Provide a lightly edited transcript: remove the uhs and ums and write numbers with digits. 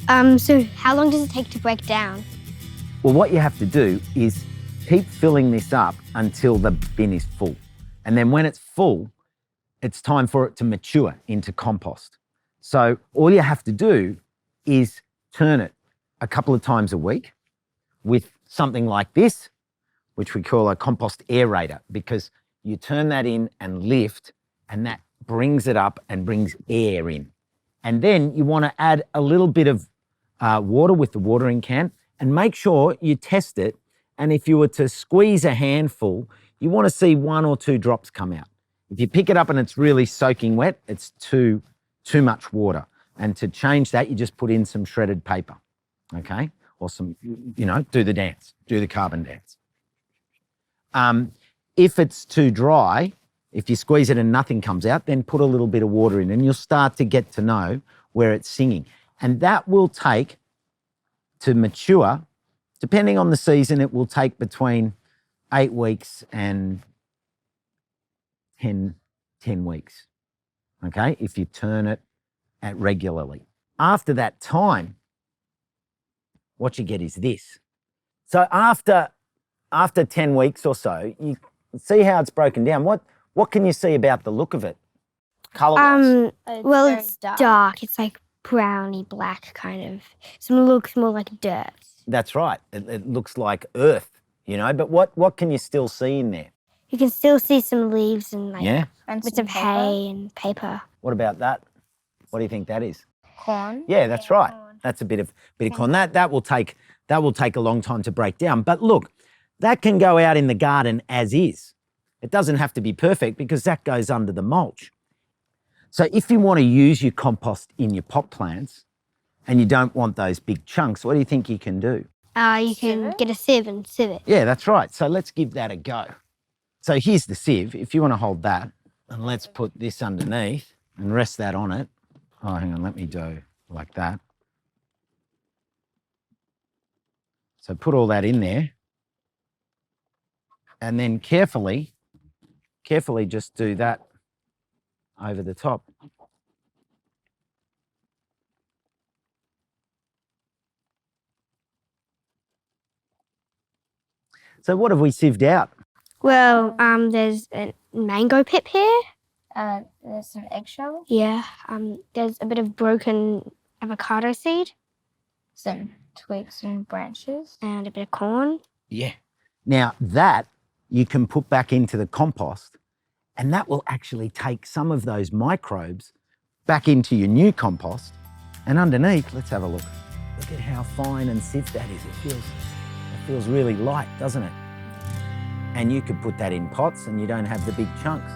So how long does it take to break down? Well, what you have to do is keep filling this up until the bin is full. And then when it's full, it's time for it to mature into compost. So all you have to do is turn it a couple of times a week with something like this, which we call a compost aerator, because you turn that in and lift, and that brings it up and brings air in. And then you want to add a little bit of water with the watering can, and make sure you test it. And if you were to squeeze a handful, you want to see 1 or 2 drops come out. If you pick it up and it's really soaking wet, it's too much water. And to change that, you just put in some shredded paper, okay? Or some, do the dance, do the carbon dance. If it's too dry, if you squeeze it and nothing comes out, then put a little bit of water in and you'll start to get to know where it's singing. And that will take, to mature, depending on the season, it will take between 8 weeks and 10 weeks, okay, if you turn it at regularly. After that time, what you get is this. So after 10 weeks or so, you see how it's broken down. What can you see about the look of it, colour-wise? Well, it's dark. It's like browny black kind of. So it looks more like dirt. That's right. It looks like earth, but what can you still see in there? You can still see some leaves and And bits some of hay and paper. What about that? What do you think that is? corn. Yeah, that's right. That's a bit of corn. That will take a long time to break down. But look, that can go out in the garden as is. It doesn't have to be perfect because that goes under the mulch. So if you want to use your compost in your pot plants and you don't want those big chunks, what do you think you can do? You can get a sieve and sieve it. Yeah, that's right. So let's give that a go. So here's the sieve. If you want to hold that, and let's put this underneath and rest that on it. Oh, hang on, let me do like that. So put all that in there. And then carefully just do that over the top. So what have we sieved out? Well, there's a mango pip here. There's some eggshell, Yeah. There's a bit of broken avocado seed some twigs and branches. and a bit of corn. Yeah. Now that you can put back into the compost, and that will actually take some of those microbes back into your new compost. And underneath, let's have a look. Look at how fine and stiff that is. It feels really light, doesn't it? And you could put that in pots and you don't have the big chunks.